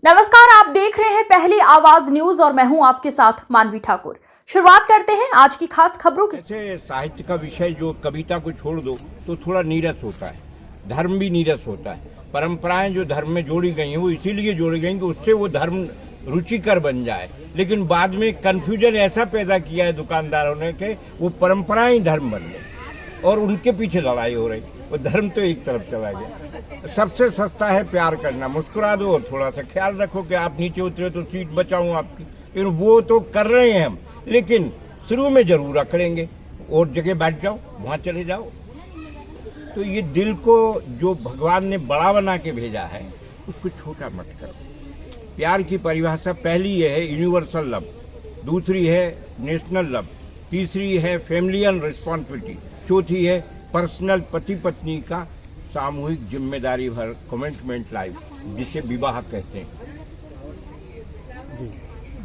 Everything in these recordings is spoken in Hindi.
नमस्कार, आप देख रहे हैं पहली आवाज न्यूज और मैं हूं आपके साथ मानवी ठाकुर। शुरुआत करते हैं आज की खास खबरों की। ऐसे साहित्य का विषय जो कविता को छोड़ दो तो थोड़ा नीरस होता है, धर्म भी नीरस होता है। परंपराएं जो धर्म में जोड़ी गई हैं वो इसीलिए जोड़ी गई कि उससे वो धर्म रुचिकर बन जाए, लेकिन बाद में कंफ्यूजन ऐसा पैदा किया है दुकानदारों ने कि वो परंपराएं ही धर्म बन गई और उनके पीछे लड़ाई हो रही। वो धर्म तो एक तरफ चला गया। सबसे सस्ता है प्यार करना, मुस्कुरा दो और थोड़ा सा ख्याल रखो कि आप नीचे उतरे तो सीट बचाऊं आपकी। लेकिन वो तो कर रहे हैं हम, लेकिन शुरू में जरूर अकड़ेंगे और जगह बैठ जाओ, वहां चले जाओ। तो ये दिल को जो भगवान ने बड़ा बना के भेजा है उसको छोटा मत करो। प्यार की परिभाषा पहली ये है यूनिवर्सल लव, दूसरी है नेशनल लव, तीसरी है फैमिलियल रिस्पॉन्सिबिलिटी, चौथी है पर्सनल पति पत्नी का सामूहिक जिम्मेदारी भर कमिटमेंट लाइफ, जिसे विवाह कहते हैं। जी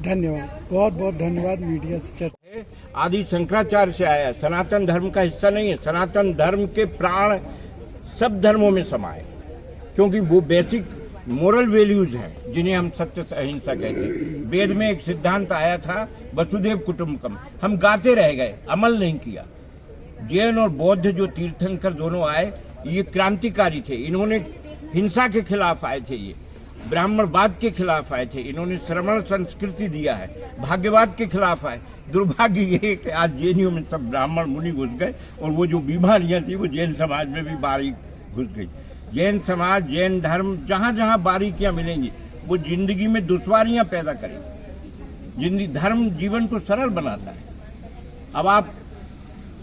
धन्यवाद, बहुत बहुत धन्यवाद। मीडिया से चर्चा आदि शंकराचार्य से आया, सनातन धर्म का हिस्सा नहीं है। सनातन धर्म के प्राण सब धर्मों में समाये, क्योंकि वो बेसिक मोरल वैल्यूज हैं जिन्हें हम सत्य अहिंसा कहते हैं। वेद में एक सिद्धांत आया था वसुधैव कुटुंबकम, हम गाते रह गए, अमल नहीं किया। जैन और बौद्ध जो तीर्थंकर दोनों आए, ये क्रांतिकारी थे। इन्होंने हिंसा के खिलाफ आए थे, ये ब्राह्मणवाद के खिलाफ आए थे। इन्होंने श्रमण संस्कृति दिया है, भाग्यवाद के खिलाफ आए। दुर्भाग्य ये है कि आज जैनियों में सब ब्राह्मण मुनि घुस गए और वो जो बीमारियां थी वो जैन समाज में भी बारीक घुस गई। जैन समाज, जैन धर्म, जहां जहां बारीकियां मिलेंगी वो जिंदगी में दुश्वारियां पैदा करेगी। जिंदगी धर्म जीवन को सरल बनाता है। अब आप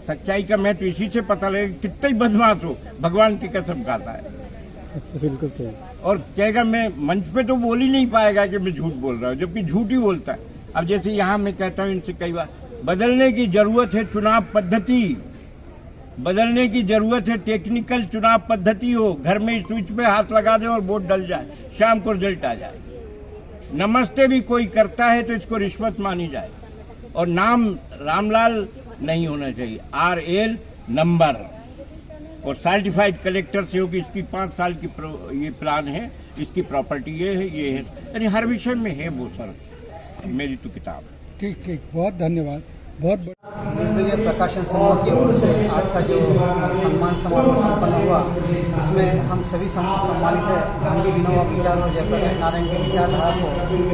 सच्चाई का मैं तो इसी से पता लगे कितना ही बदमाश हो, भगवान की कसम खाता है। बिल्कुल सही। और कहेगा मैं मंच पे तो बोल ही नहीं पाएगा कि मैं झूठ बोल रहा हूँ, जबकि झूठ ही बोलता है। अब जैसे यहाँ मैं कहता हूँ इनसे कई बार, बदलने की जरूरत है चुनाव पद्धति, बदलने की जरूरत है टेक्निकल चुनाव पद्धति हो। घर में स्विच पे हाथ लगा दें और वोट डल जाए, शाम को रिजल्ट आ जाए। नमस्ते भी कोई करता है तो इसको रिश्वत मानी जाए। और नाम रामलाल नहीं होना चाहिए, RL नंबर। और सर्टिफाइड कलेक्टर से होगी। इसकी 5 साल की ये प्लान है, इसकी प्रॉपर्टी ये है, ये है, यानी हर विषय में है वो सर। मेरी तो किताब। ठीक ठीक, बहुत धन्यवाद। बहुत निर्दलीय प्रकाशन समूह की ओर से आज का जो सम्मान समारोह संपन्न हुआ, उसमें हम सभी सम्मानित हैं। गांधी विनोबा विचार और जयप्रकाश नारायण की विचारधारा को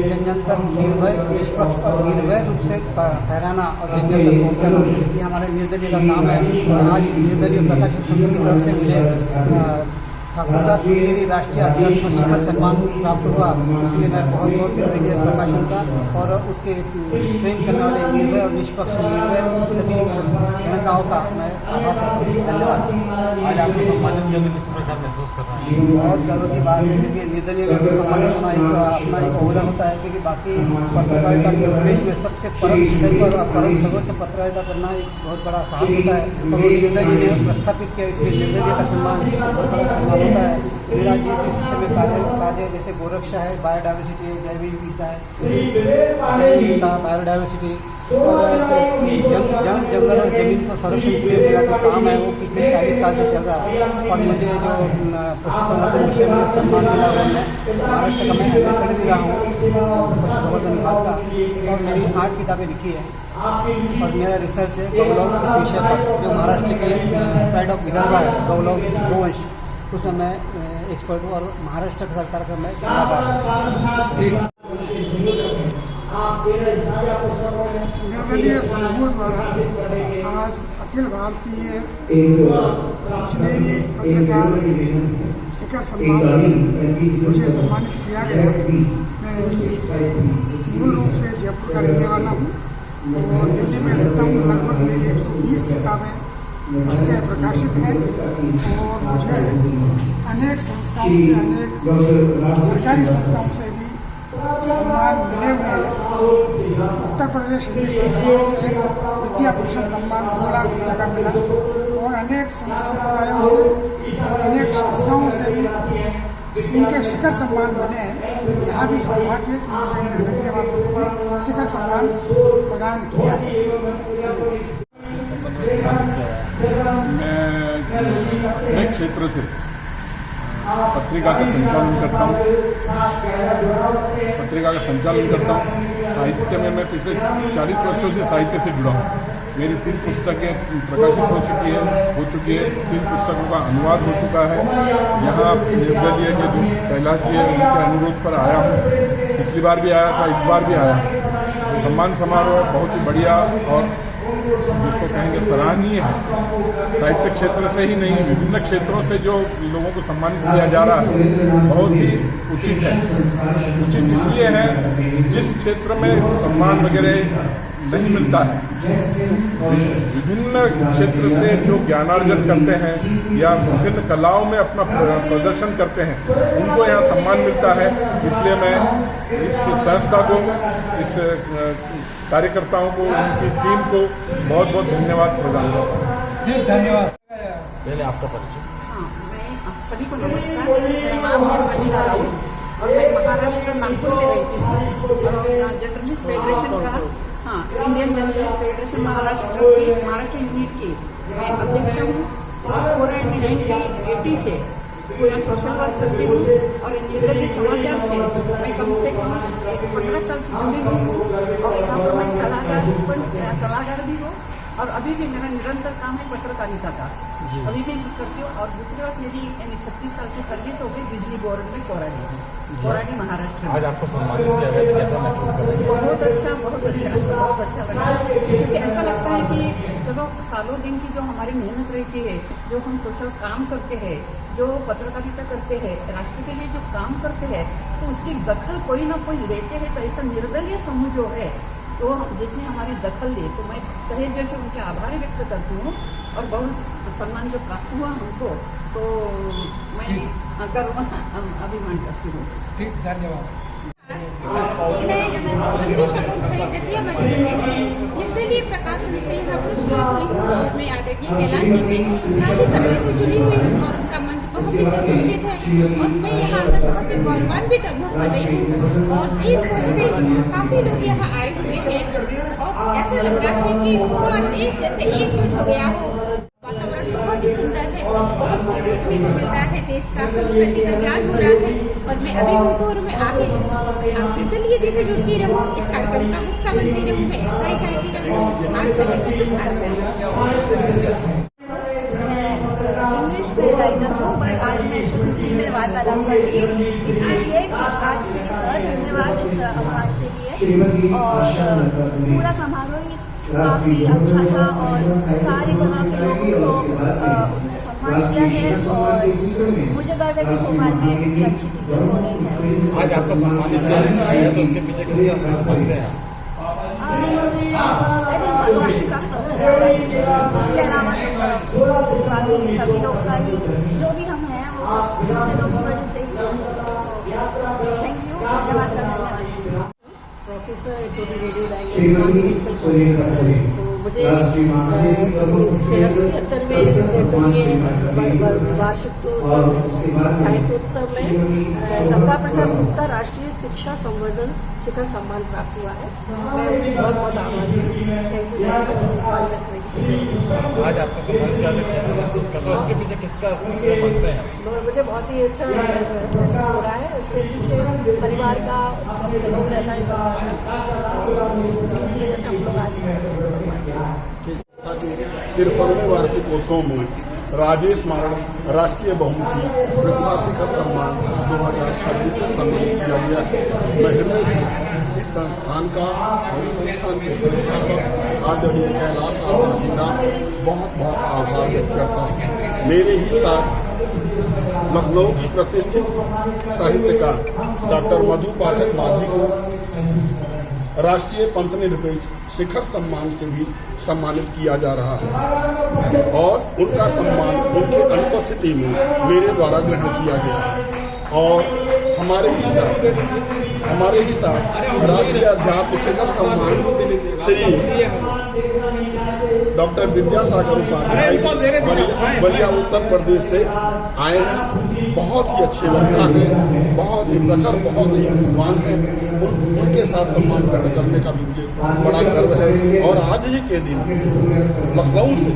जन जन तक निर्भय, निष्पक्ष और निर्भय रूप से फहराना और जन जन तक पहुँचाना, ये हमारे निर्दलीय का काम है। और आज इस निर्दलीय प्रकाशन समूह की तरफ से मुझे ठाकुरदास मुंगेरी राष्ट्रीय अध्यात्म शिखर सम्मान प्राप्त हुआ। उसके लिए मैं बहुत बहुत निर्दलीय प्रकाशन का और उसके प्रेम करने वाले निर्भय और निष्पक्ष निर्भय सभी जनताओं का मैं आभार करता हूँ। धन्यवाद। आज आपको सम्मानित किया, किस प्रकार महसूस कर रहा है? बहुत गर्व की बात है, क्योंकि निर्दलीय में सम्मानित होना अपना एक ओहदा होता है, क्योंकि बाकी पत्रकारिता के उद्देश्य में सबसे परम विषय पर परम सर्वोच्च पत्रकारिता करना एक बहुत बड़ा साहस होता है। और वो निर्दलीय ने प्रस्थापित किया, इसलिए निर्दलीय का सम्मान बहुत बड़ा सम्मान होता है। मेरा जिस विषय में कार्य जैसे गोरक्षा है, बायोडाइवर्सिटी है, जैव विविधता है, बायोडाइवर्सिटी और जंगल और जमीन को संरक्षण के लिए मेरा जो काम है वो पिछले 40 साल से चल रहा है। और मुझे जो पशु संवर्धन विषय में सम्मान मिला हुआ है, महाराष्ट्र का मैं एम्बेसडर भी रहा हूँ पशु संवर्धन विभाग का, और मेरी 8 किताबें लिखी है। और मेरा रिसर्च है गौलोक इस विषय पर, जो महाराष्ट्र के प्राइड ऑफ विदर्भ है, गौलोक गोवंश, उसमें मैं एक्सपर्ट हूँ और महाराष्ट्र सरकार का मैं सलाहकार। निर्दलीय समूह द्वारा आज अखिल भारतीय कश्मीरी पत्रकार शिखर सम्मान से मुझे सम्मानित किया गया। मैं मूल रूप से जयपुर का रहने वाला हूँ और दिल्ली में रहता हूँ। लगभग मेरी 120 किताबें पुस्तकें प्रकाशित हैं और मुझे अनेक संस्थाओं से, अनेक सरकारी संस्थाओं से भी सम्मान मिले हुए हैं। उत्तर प्रदेश हिंदी संस्थान से विद्याभूषण सम्मान 2 लाख रुपये का मिला और अनेक समुदायों से और अनेक संस्थाओं से भी उनके शिखर सम्मान मिले हैं। यहाँ भी सौभाग्य है कि मुझे निर्दलीय वालों ने शिखर सम्मान प्रदान किया है। मैं क्षेत्र से पत्रिका का संचालन करता हूँ। साहित्य में मैं पिछले 40 वर्षों से साहित्य से जुड़ा हूँ। मेरी 3 पुस्तकें प्रकाशित हो चुकी है। 3 पुस्तकों का अनुवाद हो चुका है। यहाँ निर्दलीय के जो कैलाश जी है उनके अनुरोध पर आया हूँ। पिछली बार भी आया था, इस बार भी आया हूँ। सम्मान समारोह बहुत ही बढ़िया और जिसको कहेंगे सराहनीय है। साहित्य क्षेत्र से ही नहीं, विभिन्न क्षेत्रों से जो लोगों को सम्मानित किया जा रहा है बहुत ही उचित है। उचित इसलिए है जिस क्षेत्र में सम्मान वगैरह नहीं मिलता है, विभिन्न क्षेत्र से जो ज्ञानार्जन करते हैं या विभिन्न कलाओं में अपना प्रदर्शन करते हैं उनको यहाँ सम्मान मिलता है। इसलिए मैं इस संस्था को, इस कार्यकर्ताओं को, उनकी टीम को बहुत बहुत धन्यवाद प्रदान करता हूँ। धन्यवाद। पहले आपका परिचय। हाँ, मैं आप सभी को नमस्कार। मेरा नाम है मनीला राउत और मैं महाराष्ट्र नागपुर में रहती हूँ और जर्नलिस्ट फेडरेशन का Indian journalist federation Maharashtra unit की मैं अध्यक्ष हूँ। और 1980 से मैं सोशल वर्क करती हूँ और निर्दलीय समाचार से मैं कम से कम 15 साल से जुड़ी हुई हूँ और यहाँ पर मैं सलाहकार भी हूँ। और अभी भी मेरा निरंतर काम है पत्रकारिता का, अभी भी करती हूँ। और दूसरी बात मेरी 36 साल की सर्विस हो गई बिजली बोर्ड में कोराडी महाराष्ट्र। आज आपको सम्मानित किया गया, कैसा महसूस कर रहे हैं? बहुत अच्छा लगा, क्योंकि ऐसा लगता है कि चलो सालों दिन की जो हमारी मेहनत रहती है, जो हम सोशल काम करते हैं, जो पत्रकारिता करते हैं, राष्ट्र के लिए जो काम करते हैं, तो उसकी दखल कोई ना कोई लेते हैं। तो ऐसा निर्दलीय समूह जो है तो जिसने हमारी दखल ली, तो मैं तहे दिल से उनके आभार व्यक्त करती हूँ और बहुत सम्मान जो प्राप्त हुआ हमको, तो मैं गर्व अभिमान करती हूँ। ठीक, धन्यवाद। निर्दलीय प्रकाशन से में आदरणीय कैलाश जी से काफी समय से जुड़ी हुई हूँ और उनका मंच बहुत ही प्रतिष्ठित है और मैं यहाँ का बहुत ही गौरवान्वित अनुभव कर रही हूँ। और इस वक्त से काफी लोग यहाँ आए हुए हैं और ऐसा लग रहा है कि पूरा देश जैसे एकजुट हो गया हो। वातावरण बहुत ही सुंदर है, बहुत कुछ सीखने को मिल रहा है, देश का संस्कृति का ज्ञान हो रहा है और मैं अभिभूत हूँ और मैं आगे निर्दलीय जैसे जुड़ती रहूँ, इस कार्यक्रम का हिस्सा बनती रहूँ, मैं ऐसा ही चाहती रहूँ। आप सभी को शुभकामनाएं। इंग्लिश में राइटर हूँ पर आज मैं शुद्ध हिंदी में वार्तालाप कर रही हूँ, इसलिए आज के लिए धन्यवाद इस आह्वान के लिए। और पूरा समारोह काफ़ी अच्छा था और सारी जगह के लोगों को उन्हें सम्मान किया है और मुझे गर्व है कि भोपाल में इतनी अच्छी चीज़ें हो रही हैं। आज आपका सम्मानित किया है तो उसके पीछे किसका सहयोग मानते हैं? भगवान का इसके अलावा तो बाकी सभी लोग का ही, जो भी हम हैं वो सब दूसरे लोगों की वजह से ही। थैंक यू, धन्यवाद सर, धन्यवाद। Professor HOD. रेडियो तो मुझे इस 73वें वार्षिकोत्सव साहित्योत्सव में गंगा प्रसाद गुप्ता राष्ट्रीय शिक्षा संवर्धन शिखर सम्मान प्राप्त हुआ है। मैं उसकी बहुत बहुत आभारी हूँ। Thank you very much. आज आपका सम्मान किया गया, कैसा महसूस कर रहे हैं? उसके पीछे किसका श्रेय मानते हैं? मुझे बहुत ही अच्छा महसूस हो रहा है। इसके पीछे परिवार का सहयोग रहता है, जैसे हम लोग आज 53वें वार्षिकोत्सव में राजेश मारण राष्ट्रीय बहुमुखी प्रतिभा शिखर सम्मान 2026 से सम्मानित किया गया है। मैं हृदय से इस संस्थान का और संस्थान के संस्थापक आदरणीय कैलाश जी का बहुत बहुत आभार व्यक्त करता हूँ। मेरे ही साथ लखनऊ की प्रतिष्ठित साहित्यकार डॉक्टर मधु पाठक माझी को राष्ट्रीय पंथनिरपेक्ष शिखर सम्मान से भी सम्मानित किया जा रहा है और उनका सम्मान उनकी अनुपस्थिति में मेरे द्वारा ग्रहण किया गया है। और हमारे ही साथ राष्ट्रीय अध्यात्म शिखर सम्मान श्री डॉक्टर विद्यासागर उपाध्याय बलिया उत्तर प्रदेश से आए हैं। बहुत ही अच्छे वक्ता हैं, बहुत ही प्रखर, बहुत ही विद्वान हैं। उनके साथ सम्मान ग्रहण करने का भी मुझे बड़ा गर्व है। और आज ही के दिन लखनऊ से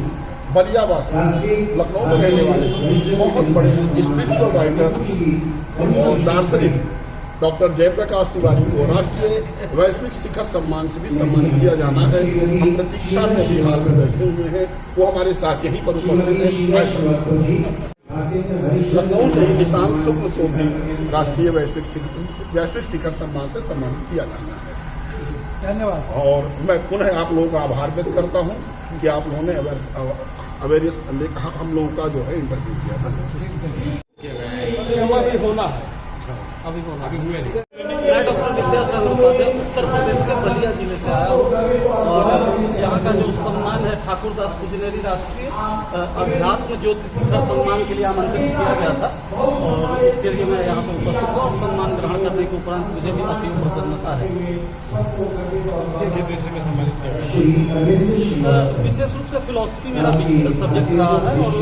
बलियावासी लखनऊ में रहने वाले बहुत बड़े स्पिरिचुअल राइटर और दार्शनिक डॉक्टर जयप्रकाश तिवारी को राष्ट्रीय वैश्विक शिखर सम्मान से भी सम्मानित किया जाना है। हम प्रतीक्षा में भी हाल में बैठे हुए हैं, वो हमारे साथ यहीं पर उपस्थित हैं। लखनऊ से निशांत शुक्ल को भी राष्ट्रीय वैश्विक शिखर सम्मान से सम्मानित किया जाना है। धन्यवाद। और मैं पुनः आप लोगों का आभार व्यक्त करता हूं कि आप लोगों ने अवेयरनेस हम लोगों का जो है इंटरव्यू किया। धन्यवाद। अभी होना है, अभी हुए नहीं। मैं डॉक्टर विद्यासागर उपाध्याय उत्तर प्रदेश के बलिया जिले से आया हूँ और यहाँ का जो सम्मान है ठाकुरदास कुजनेरी राष्ट्रीय अध्यात्म ज्योति शिखर सम्मान के लिए आमंत्रित किया गया था और उसके लिए मैं यहाँ पर उपस्थित हुआ और सम्मान ग्रहण करने के उपरांत मुझे भी अतीव प्रसन्नता है। किस विषय में सम्मानित किया? विशेष रूप से फिलॉसफी मेरा सब्जेक्ट रहा है और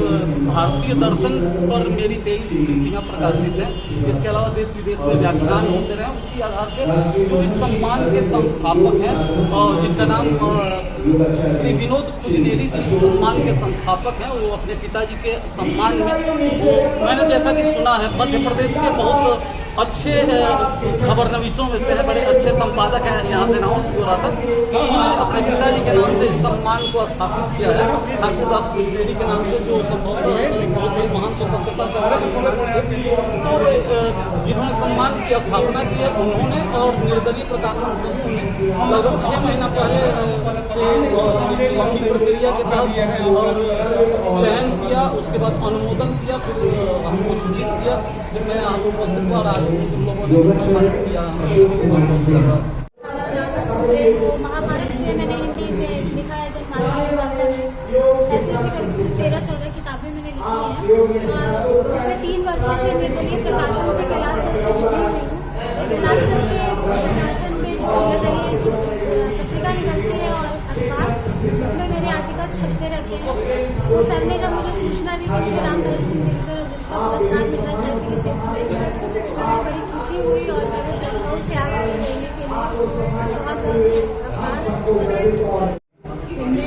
भारतीय दर्शन पर मेरी 23 कृतियाँ प्रकाशित हैं। इसके अलावा देश विदेश में व्याख्यान होते रहे, उसी आधार पर जो इस सम्मान के संस्थापक हैं और जिनका नाम श्री विनोद कुजनेरी जी सम्मान के संस्थापक हैं, वो अपने पिताजी के सम्मान में मैंने जैसा कि सुना है मध्य प्रदेश के बहुत अच्छे खबरनवीसों में से है, बड़े अच्छे संपादक हैं, यहाँ से अनाउंस भी हो रहा था कि अपने पिताजी के नाम से इस सम्मान को स्थापित किया है ठाकुरदास कुजनेरी के नाम से, जो संभवतः बहुत बड़ी महान स्वतंत्रता संग्राम थे। तो जिन्होंने सम्मान की स्थापना की है उन्होंने और निर्दलीय प्रकाशन समूह ने लगभग 6 महीना पहले से लंबी प्रक्रिया के तहत और चयन किया, उसके बाद अनुमोदन किया, फिर हमको सूचित किया, फिर मैं यहाँ पर उपस्थित हुआ और आज तुम लोगों ने सम्मानित किया। महाभारत में मैंने हिंदी में लिखा है जनमानस की भाषा में, ऐसे करके 13-14 किताबें मैंने लिखी हैं और पिछले 3 वर्षों से निर्दलीय प्रकाशन से कैलाश सर से जुड़ी हुई हूँ। कैलाश सर के प्रकाशन में निर्दलीय पत्रिका निकलती है और अखबार, उसमें मेरे आर्टिकल छपते रहते हैं। तो सर ने जब मुझे सूचना दी कि राम धन सिंह जिसका पुरस्कार मिलना साहित्य के क्षेत्र में, बड़ी खुशी हुई और मेरे सहयोग से आगे लेने के लिए बहुत आभार। हिंदी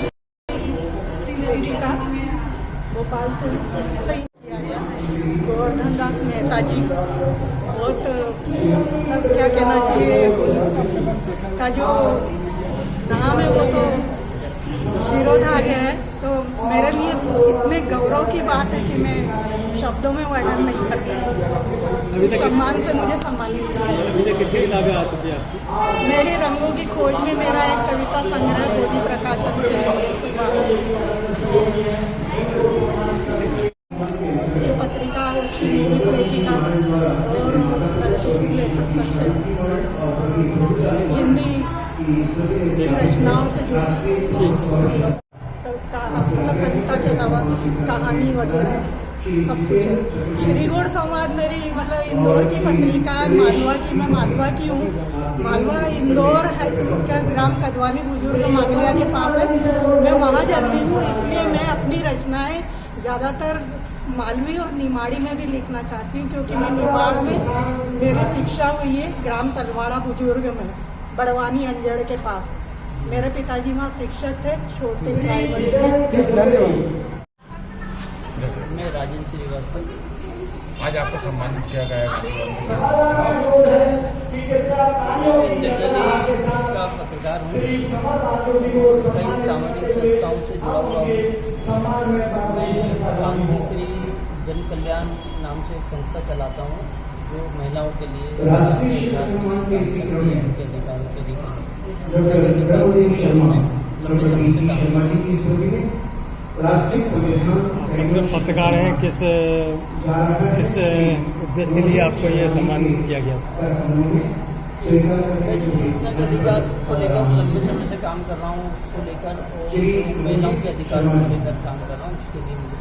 पत्रिका भोपाल से किया गया गोवर्धन दास मेहता जी, बहुत क्या कहना चाहिए का जो नाम है वो तो शिरोधार्य है, तो मेरे लिए इतने गौरव की बात है कि मैं शब्दों में वर्णन नहीं करती। इस सम्मान से मुझे सम्मानित किया। कितनी किताबें आ चुकी हैं आपकी? मेरी रंगों की खोज में मेरा एक कविता संग्रह बोधि प्रकाशन से जो पत्रिका है उसकी नियमित लेखिका और लेखक सबसे हिंदी रचनाओं से जुड़ी कविता के अलावा कहानी वगैरह सब कुछ। श्रीगुण संवाद मेरी मतलब इंदौर की पत्रिका है, मालवा की, मैं मालवा की हूँ। मालवा इंदौर है क्या ग्राम कदवानी बुजुर्ग मांगलिया के पास है, मैं वहाँ जाती हूँ, इसलिए मैं अपनी रचनाएं ज़्यादातर मालवी और निमाड़ी में भी लिखना चाहती हूँ, क्योंकि मैं निमाड़ में मेरी शिक्षा हुई है ग्राम तलवाड़ा बुजुर्ग में, बड़वानी अंजड़ के पास। मेरे पिताजी वहाँ शिक्षक थे, छोटे प्राइमरी। मैं राजेंद्र श्रीवास्तव। आज आपको सम्मानित किया गया है। का पत्रकार हूँ, कई सामाजिक संस्थाओं से जुड़ा हुआ हूँ। मैं गांधीश्री जन कल्याण नाम से एक संस्था चलाता हूँ जो महिलाओं के लिए राष्ट्रीय उनके अधिकारों के लिए लंबे समय से काम। आप पत्रकार हैं, किस उद्देश्य के लिए आपको ये सम्मानित किया गया? मैं जो सूचना के अधिकार को लेकर लंबे समय से काम कर रहा हूँ, उसको लेकर और महिलाओं के अधिकारों को लेकर काम कर रहा हूँ, उसके लिए मुझे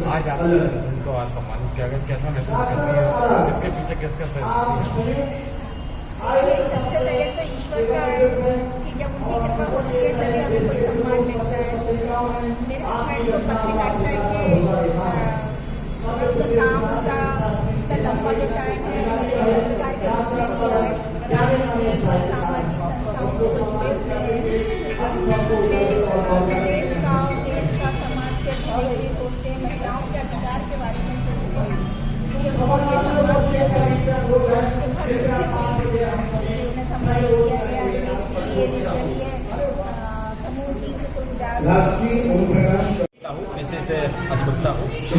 आज आपको सम्मानित किया गया, कैसा महसूस करती है? इसके पीछे किसका सहयोग है? सबसे पहले तो ईश्वर का कि जब उनकी कृपा होती है तभी हमें कोई सम्मान मिलता है। मेरे हस्बैंड को पत्रकारिता के काम का इतना लंबा जो टाइम है पत्रकारिता है, राजनीतिक सामाजिक संस्थाओं से जुड़े हुए हैं।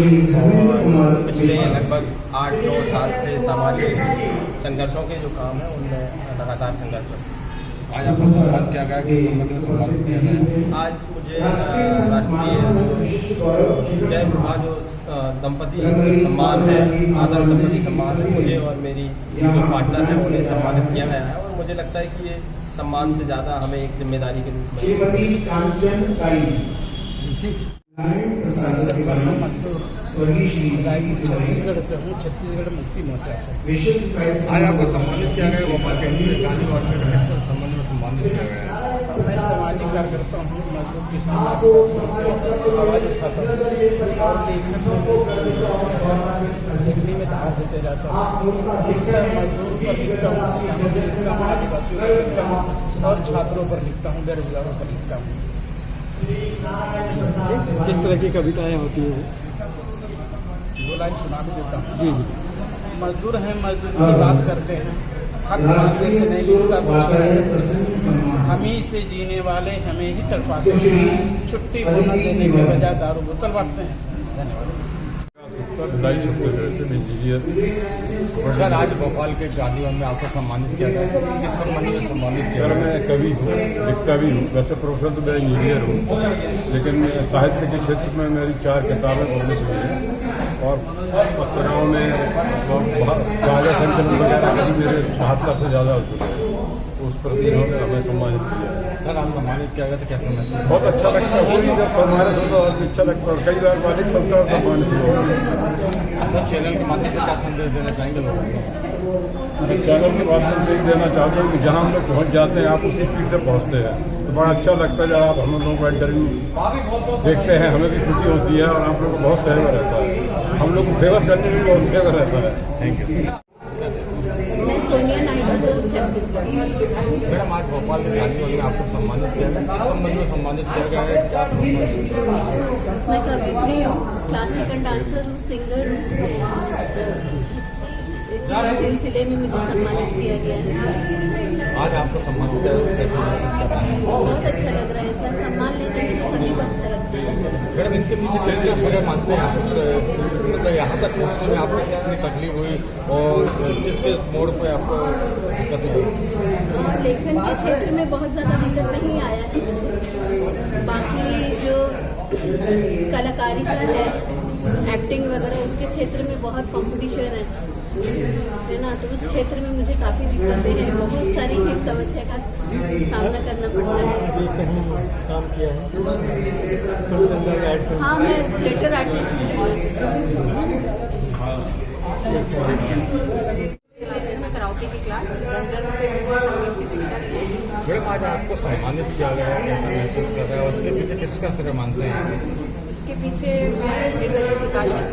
और पिछले लगभग 8-9 साल से सामाजिक संघर्षों के जो काम हैं उनमें लगातार संघर्ष है। आज आपको सम्मान किया गया कि सम्मान किया गया? आज मुझे राष्ट्रीय जय विवाह जो दंपति सम्मान है, आदर दंपति सम्मान है, मुझे और मेरी जो पार्टनर है उन्हें सम्मानित किया गया है। और मुझे लगता है कि ये सम्मान से ज़्यादा हमें एक जिम्मेदारी के रूप छत्तीसगढ़ से हूँ, छत्तीसगढ़ मुक्ति मोर्चा से। आज आपको सम्मानित किया गया भोपाल के गांधी वार्ड में संबंध में सम्मानित किया गया है। मैं सामाजिक कार्यकर्ता हूँ, मजदूर किसान आवाज उठाता हूँ और लिखने में ध्यान देते जाता हूँ। मजदूर पर लिखता हूँ, किसानों पर लिखता हूँ, आदिवासियों पर लिखता हूँ और छात्रों पर लिखता हूँ, बेरोजगारों पर लिखता हूँ। किस तरह की कविताएं होती हैं? दो लाइन सुना भी देता हूँ। जी जी। मजदूर हैं, मजदूर की बात करते हैं, हक मांगने से नहीं मिलता कुछ, हम ही से जीने वाले हमें ही तड़पाते हैं, छुट्टी बोनस देने के बजाय दारू बोतल बांटते हैं। धन्यवाद। सर, आज भोपाल के गांधी वार्ड में आपको सम्मानित किया गया, किस सम्मान में सम्मानित किया? सर, मैं कवि हूँ, लिखता भी हूँ। वैसे प्रोफेसर तो मैं इंजीनियर हूँ, लेकिन साहित्य के क्षेत्र में मेरी 4 किताबें पब्लिश हुई हैं और पत्रिकाओं में राजा संकलन वगैरह का भी मेरे 72 से ज़्यादा हो चुके हैं। उस प्रति इन्होंने हमें सम्मानित किया। सर, आप सम्मानित किया गया तो कैसा महसूस? बहुत अच्छा लगता है, वही जब सम्मानित होता है और अच्छा लगता है। कई बार मालिक संस्था सम्मानित हुआ। सर, चैनल के माध्यम से क्या संदेश देना चाहेंगे लोगों को? मैं चैनल के माध्यम से देना चाहता हूँ कि जहाँ हम लोग पहुँच जाते हैं आप उसी स्पीड से पहुँचते हैं, तो बड़ा अच्छा लगता है। जब आप हम लोगों को इंटरव्यू देखते हैं हमें भी खुशी होती है और आप लोग को बहुत सहयोग रहता है, हम लोग को फेमस करने में बहुत सहयोग रहता है। Thank you. मैं सोनिया नायडू, छत्तीसगढ़। मैडम, आज भोपाल के गांधी वार्ड में आपको सम्मानित किया गया, किस संबंध में सम्मानित किया गया है? मैं कवित्री हूँ, क्लासिकल डांसर हूँ, सिंगर हूँ। इस सिलसिले में मुझे सम्मानित किया गया है। आज आपको सम्मानित किया गया, कैसे महसूस कर रहे हैं? बहुत अच्छा लग रहा है। सर, सम्मान लेने में सभी को अच्छा लगता है। मैडम, इसके पीछे किसका श्रेय मानते हैं आप? मतलब यहाँ तक पहुँचने में आपको कितनी तकलीफ हुई और किस मोड़ पे आपको दिक्कत हुई? लेखन के क्षेत्र में बहुत ज़्यादा दिक्कत नहीं आया है मुझे। बाकी जो कलाकारिता है, एक्टिंग वगैरह, उसके क्षेत्र में बहुत कंपटीशन है ना, तो उस क्षेत्र में मुझे काफ़ी दिक्कतें हैं, बहुत सारी समस्या का सामना करना पड़ता है। काम किया है? हाँ, मैं थिएटर आर्टिस्ट हूँ। मैं कराओके की क्लास संगीत की शिक्षा दी है। मैडम, आज आपको सम्मानित किया गया है, कैसा महसूस कर रहे हैं और उसके पीछे किसका श्रेय मानते हैं? इसके पीछे मैं निर्दलीय प्रकाशन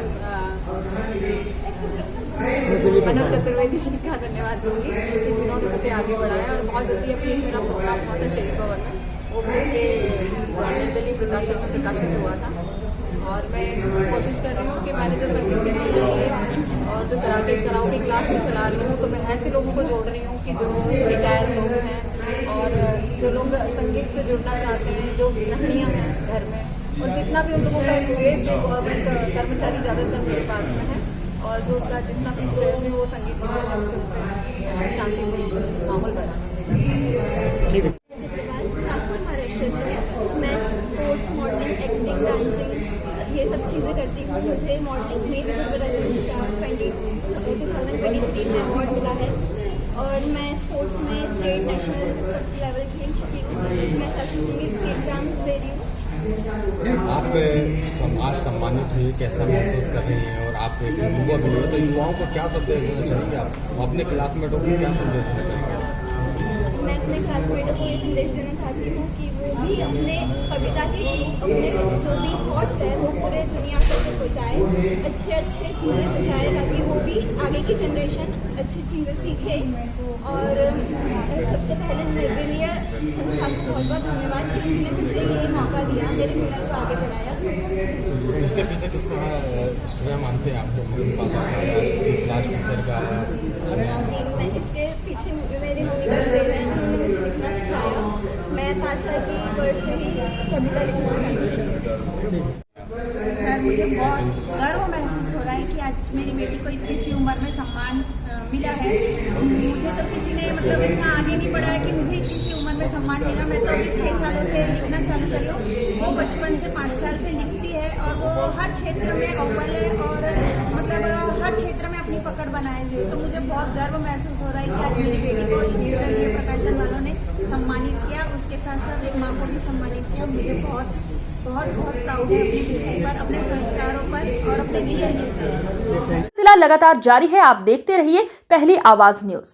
मनोज चतुर्वेदी जी का धन्यवाद दूंगी कि जिन्होंने मुझे आगे बढ़ाया और बहुत जल्दी अपनी मेरा प्रोग्राम हुआ था शहीद भवन में, वो के निर्दलीय प्रकाशन में प्रकाशित हुआ था। और मैं कोशिश कर रही हूँ कि मैंने जो संगीत के टीचर किए और जो कराओके क्लास में चला रही हूँ, तो मैं ऐसे लोगों को जोड़ रही हूँ कि जो रिटायर लोग हैं और जो लोग संगीत से जुड़ना चाहते हैं, जो गृहिणियाँ हैं घर में, और जितना भी उन लोगों का स्पेस है, गवर्नमेंट कर्मचारी ज़्यादातर मेरे पास में है, और जो उनका जितना भी स्पेस है वो संगीत के माध्यम से उसे शांतिपूर्ण माहौल बनाना। ठीक है। मैं स्पोर्ट्स, मॉडलिंग, एक्टिंग, डांसिंग ये सब चीज़ें करती हूँ। मुझे मॉडलिंग में 2023 में अवार्ड मिला है और मैं स्पोर्ट्स में स्टेट, नेशनल सब लेवल खेल चुकी हूँ। मैं शास्त्रीय संगीत के एग्जाम दे रही हूँ। आप आज सम्मानित हुई, कैसा महसूस कर रही हैं? और आप एक युवा भी हो, तो युवाओं को क्या संदेश देना चाहेंगे? आप अपने क्लासमेटों को क्या संदेश देना चाहेंगे? मैं अपने क्लासमेटों को ये संदेश देना चाहती हूँ कि वो भी अपने कविता के अपने जो भी थॉट्स है वो पूरे दुनिया तक पहुँचाए, अच्छे चीज़ें पहुँचाए, ताकि वो भी आगे की जनरेशन अच्छी चीज़ें सीखे। और सबसे पहले निर्दलीय संस्था को बहुत बहुत धन्यवाद कि उन्होंने मुझे ये मौका दिया, मेरे हुनर को आगे बढ़ाया। इसके पीछे किसका श्रेय मानते हैं आपको? मम्मी पापा का, क्लास टीचर का? जी, मैं इसके पीछे मेरी मम्मी का श्रेय है, उन्होंने मुझे लिखना सिखाया। मैं 5 साल की वर्ष से ही कविता लिखना चाहती हूँ। सर, मुझे मुझे बहुत गर्व महसूस हो रहा है कि आज मेरी बेटी को इतनी सी उम्र में सम्मान मिला है। मुझे तो किसी ने मतलब इतना आगे नहीं बढ़ा है कि मुझे इतनी सी उम्र में सम्मान मिला। मैं तो अभी 6 सालों से लिखना चालू करी हूँ, वो बचपन से 5 साल से लिखती है और वो हर क्षेत्र में अव्वल है और मतलब हर क्षेत्र में अपनी पकड़ बनाए हुए। तो मुझे बहुत गर्व महसूस हो रहा है कि आज मेरी बेटी को निर्दलीय प्रकाशन वालों ने सम्मानित किया, उसके साथ साथ एक माँ को भी सम्मानित किया। मुझे बहुत बहुत बहुत प्राउड है अपनी बेटी पर, अपने संस्कारों पर और अपने दिए हुए संस्कारों पर। सिलसिला लगातार जारी है, आप देखते रहिए पहली आवाज न्यूज।